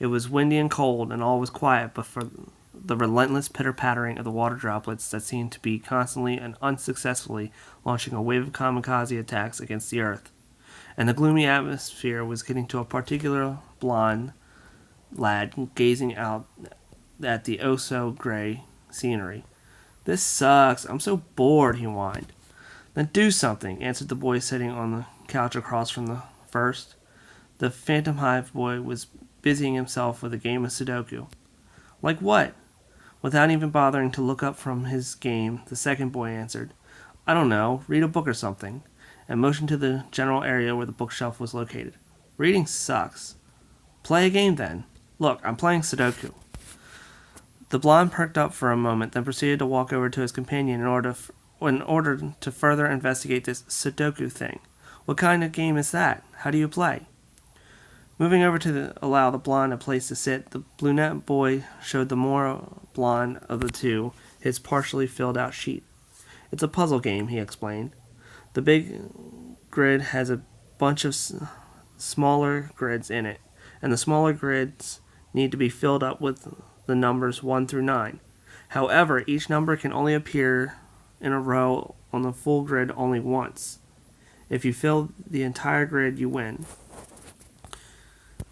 It was windy and cold, and all was quiet but for the relentless pitter-pattering of the water droplets that seemed to be constantly and unsuccessfully launching a wave of kamikaze attacks against the earth. And the gloomy atmosphere was getting to a particular blond lad gazing out at the oh-so-gray scenery. "This sucks. I'm so bored," he whined. "Then do something," answered the boy sitting on the couch across from the first. The Phantom Hive boy was busying himself with a game of Sudoku. "Like what?" Without even bothering to look up from his game, the second boy answered, "I don't know. Read a book or something," and motioned to the general area where the bookshelf was located. "Reading sucks." "Play a game, then." "Look, I'm playing Sudoku." The blonde perked up for a moment, then proceeded to walk over to his companion in order to further investigate this Sudoku thing. "What kind of game is that? How do you play?" Moving over to allow the blonde a place to sit, the brunette boy showed the more blonde of the two his partially filled out sheet. "It's a puzzle game," he explained. "The big grid has a bunch of smaller grids in it, and the smaller grids need to be filled up with the numbers 1 through 9. However, each number can only appear in a row on the full grid only once. If you fill the entire grid, you win."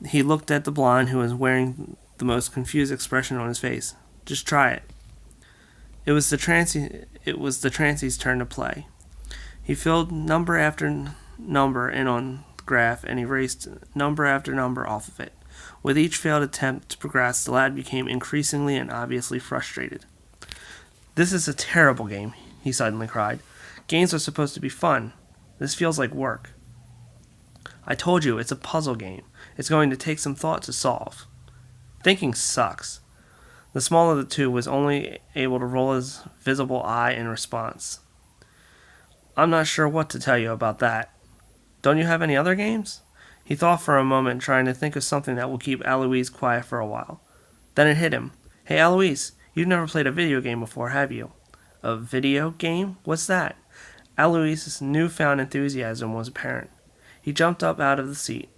He looked at the blonde, who was wearing the most confused expression on his face. "Just try it." It was the Trancy's turn to play. He filled number after number in on the graph and erased number after number off of it. With each failed attempt to progress, the lad became increasingly and obviously frustrated. "This is a terrible game," he suddenly cried. "Games are supposed to be fun. This feels like work." "I told you, it's a puzzle game. It's going to take some thought to solve." "Thinking sucks." The smaller of the two was only able to roll his visible eye in response. "I'm not sure what to tell you about that. Don't you have any other games?" He thought for a moment, trying to think of something that will keep Aloise quiet for a while. Then it hit him. "Hey, Aloise, you've never played a video game before, have you?" "A video game? What's that?" Aloise's newfound enthusiasm was apparent. He jumped up out of the seat.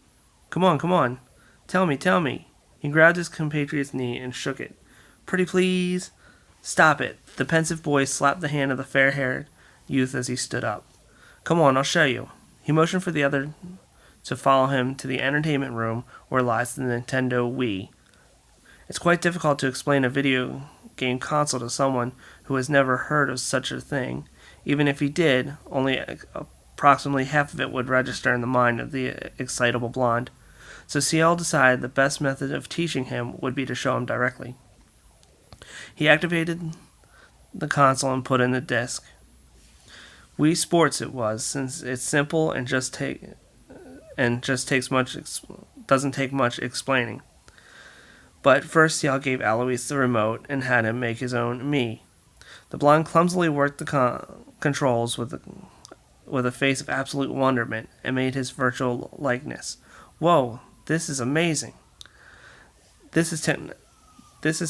Come on. Tell me. He grabbed his compatriot's knee and shook it. "Pretty please." "Stop it." The pensive boy slapped the hand of the fair-haired youth as he stood up. "Come on, I'll show you." He motioned for the other to follow him to the entertainment room where lies the Nintendo Wii. It's quite difficult to explain a video game console to someone who has never heard of such a thing. Even if he did, only approximately half of it would register in the mind of the excitable blonde. So Ciel decided the best method of teaching him would be to show him directly. He activated the console and put in the disc. Wii Sports it was, since it's simple and doesn't take much explaining. But first Ciel gave Alois the remote and had him make his own Mii. The blonde clumsily worked the controls with a face of absolute wonderment and made his virtual likeness. "Whoa, this is amazing. This is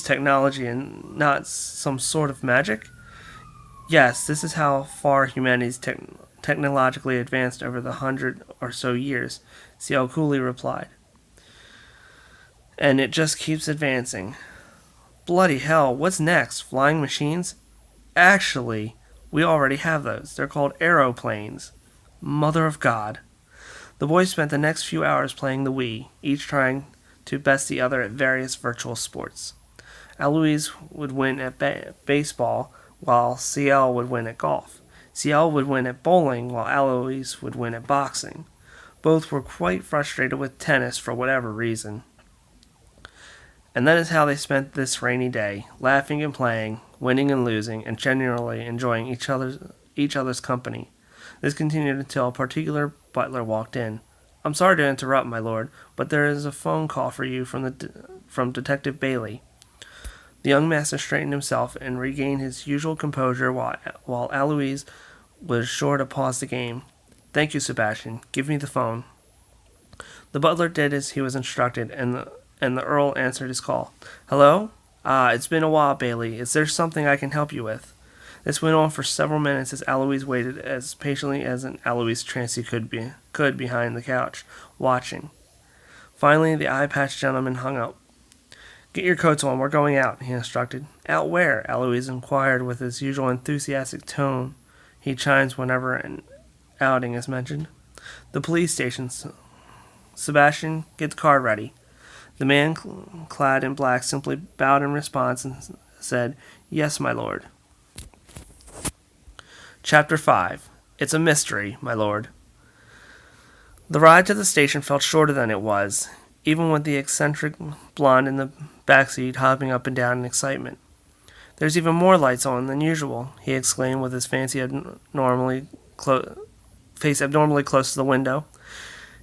technology and not some sort of magic?" "Yes, this is how far humanity's technologically advanced over the 100 or so years," Ciel coolly replied. "And it just keeps advancing." "Bloody hell, what's next? Flying machines?" "Actually, we already have those. They're called aeroplanes." Mother of God. The boys spent the next few hours playing the Wii, each trying to best the other at various virtual sports. Alois would win at baseball, while Ciel would win at golf. Ciel would win at bowling, while Alois would win at boxing. Both were quite frustrated with tennis for whatever reason. And that is how they spent this rainy day, laughing and playing, winning and losing, and generally enjoying each other's company. This continued until a particular butler walked in. "I'm sorry to interrupt, my lord, but there is a phone call for you from Detective Bailey." The young master straightened himself and regained his usual composure while Alois was sure to pause the game. "Thank you, Sebastian. Give me the phone." The butler did as he was instructed, and the Earl answered his call. "Hello? It's been a while, Bailey. Is there something I can help you with?" This went on for several minutes as Alois waited as patiently as an Alois Trancy could behind the couch, watching. Finally, the eye-patched gentleman hung up Get your coats on, we're going out, he instructed. Out where? Eloise inquired with his usual enthusiastic tone he chimes whenever an outing is mentioned. The police station. Sebastian, get the car ready. The man clad in black simply bowed in response and said, Yes, my lord. Chapter 5. It's a mystery, my lord. The ride to the station felt shorter than it was, even with the eccentric blonde in the backseat hopping up and down in excitement. There's even more lights on than usual, he exclaimed with his face abnormally close to the window.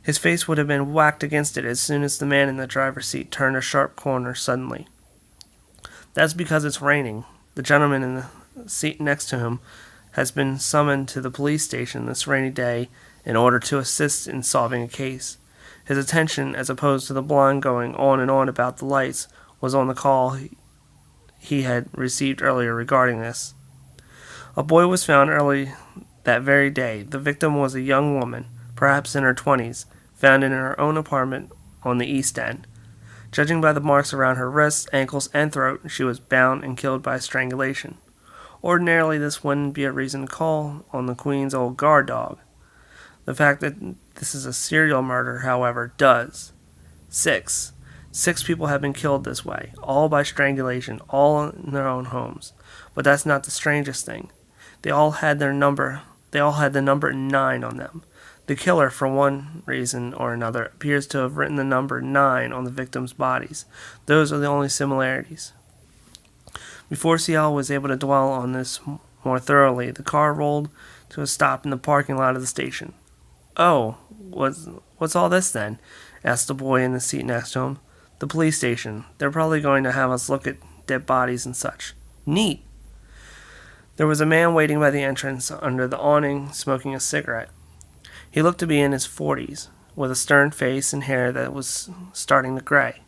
His face would have been whacked against it as soon as the man in the driver's seat turned a sharp corner suddenly. That's because it's raining. The gentleman in the seat next to him has been summoned to the police station this rainy day in order to assist in solving a case. His attention, as opposed to the blonde going on and on about the lights, was on the call he had received earlier regarding this. A boy was found early that very day. The victim was a young woman, perhaps in her 20s, found in her own apartment on the East End. Judging by the marks around her wrists, ankles, and throat, she was bound and killed by strangulation. Ordinarily, this wouldn't be a reason to call on the Queen's old guard dog. The fact that this is a serial murder, however, does. 6 people have been killed this way, all by strangulation, all in their own homes. But that's not the strangest thing. They all had the number 9 on them. The killer, for one reason or another, appears to have written the number 9 on the victims' bodies. Those are the only similarities. Before Ciel was able to dwell on this more thoroughly, the car rolled to a stop in the parking lot of the station. Oh, what's all this then? Asked the boy in the seat next to him. The police station. They're probably going to have us look at dead bodies and such. Neat. There was a man waiting by the entrance under the awning, smoking a cigarette. He looked to be in his 40s, with a stern face and hair that was starting to gray.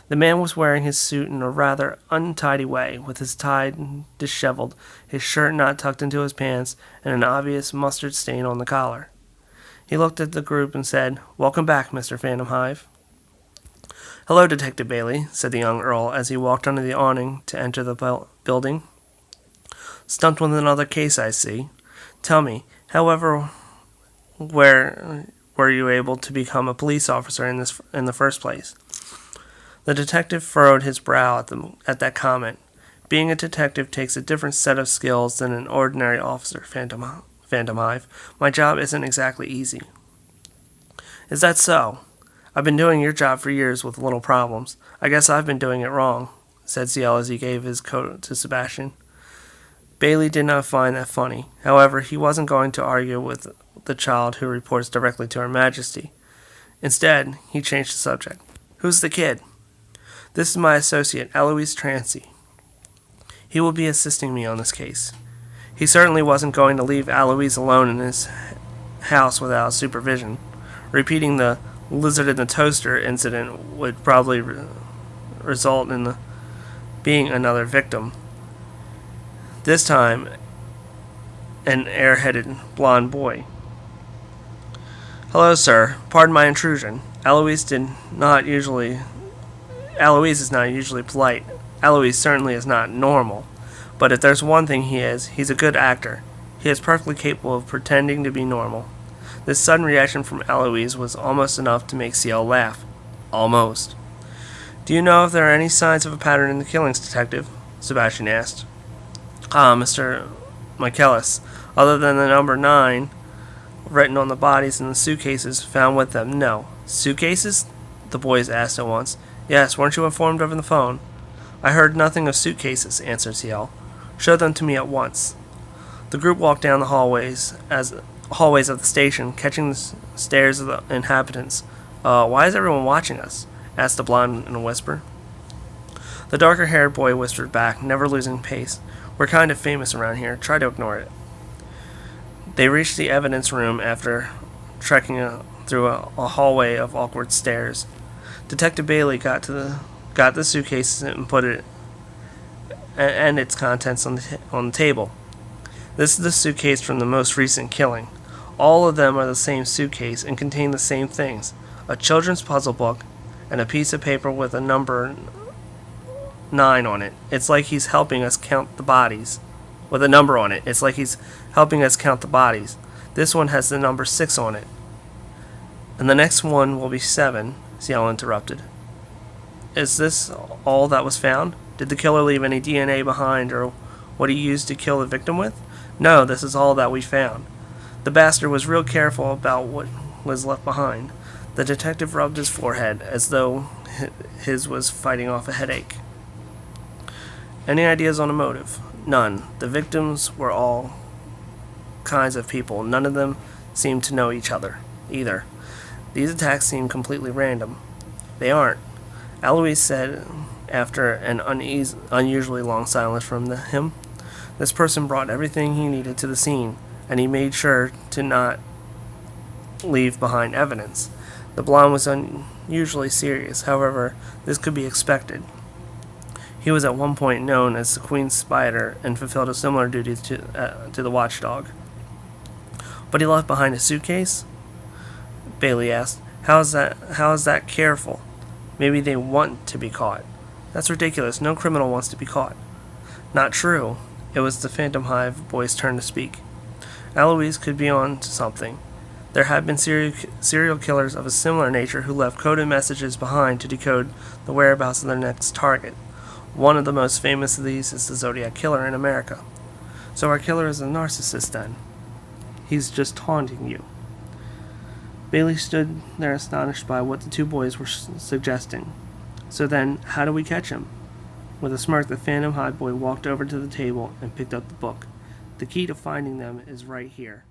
The man was wearing his suit in a rather untidy way, with his tie disheveled, his shirt not tucked into his pants, and an obvious mustard stain on the collar. He looked at the group and said, Welcome back, Mr. Phantom Hive. Hello, Detective Bailey, said the young Earl as he walked under the awning to enter the building. Stumped with another case, I see. Tell me, however, where were you able to become a police officer in the first place? The detective furrowed his brow at that comment. Being a detective takes a different set of skills than an ordinary officer, Phantom Hive. My job isn't exactly easy. Is that so? I've been doing your job for years with little problems. I guess I've been doing it wrong, said Ciel as he gave his coat to Sebastian. Bailey did not find that funny. However, he wasn't going to argue with the child who reports directly to Her Majesty. Instead, he changed the subject. Who's the kid? This is my associate, Eloise Trancey. He will be assisting me on this case. He certainly wasn't going to leave Eloise alone in his house without supervision. Repeating the lizard in the toaster incident would probably result in being another victim. This time, an airheaded blonde boy. Hello, sir. Pardon my intrusion. Eloise is not usually polite. Eloise certainly is not normal. But if there's one thing he is, he's a good actor. He is perfectly capable of pretending to be normal. This sudden reaction from Eloise was almost enough to make Ciel laugh. Almost. Do you know if there are any signs of a pattern in the killings, Detective? Sebastian asked. Mr. Michaelis, other than the number 9 written on the bodies and the suitcases found with them, no. Suitcases? The boys asked at once. Yes, weren't you informed over the phone? I heard nothing of suitcases, answered Ciel. Show them to me at once. The group walked down the hallways of the station, catching the stares of the inhabitants. Why is everyone watching us? Asked the blonde in a whisper. The darker-haired boy whispered back, never losing pace. We're kind of famous around here. Try to ignore it. They reached the evidence room after trekking through a hallway of awkward stairs. Detective Bailey got the suitcases and put it and its contents on the table. This is the suitcase from the most recent killing. All of them are the same suitcase and contain the same things: a children's puzzle book and a piece of paper with a number 9 on it. It's like he's helping us count the bodies. With a number on it. It's like he's helping us count the bodies. This one has the number 6 on it. And the next one will be 7, Ciel interrupted. Is this all that was found? Did the killer leave any DNA behind or what he used to kill the victim with? No, this is all that we found. The bastard was real careful about what was left behind. The detective rubbed his forehead as though his was fighting off a headache. Any ideas on a motive? None. The victims were all kinds of people. None of them seemed to know each other, either. These attacks seem completely random. They aren't, Eloise said after an unusually long silence from him. This person brought everything he needed to the scene, and he made sure to not leave behind evidence. The blonde was unusually serious. However, this could be expected. He was at one point known as the Queen's Spider and fulfilled a similar duty to the watchdog. But he left behind a suitcase? Bailey asked. How is that careful? Maybe they want to be caught. That's ridiculous. No criminal wants to be caught. Not true. It was the Phantom Hive boy's turn to speak. Eloise could be on to something. There have been serial killers of a similar nature who left coded messages behind to decode the whereabouts of their next target. One of the most famous of these is the Zodiac Killer in America. So our killer is a narcissist then. He's just taunting you. Bailey stood there astonished by what the two boys were suggesting. So then, how do we catch him? With a smirk, the Phantom Hive boy walked over to the table and picked up the book. The key to finding them is right here.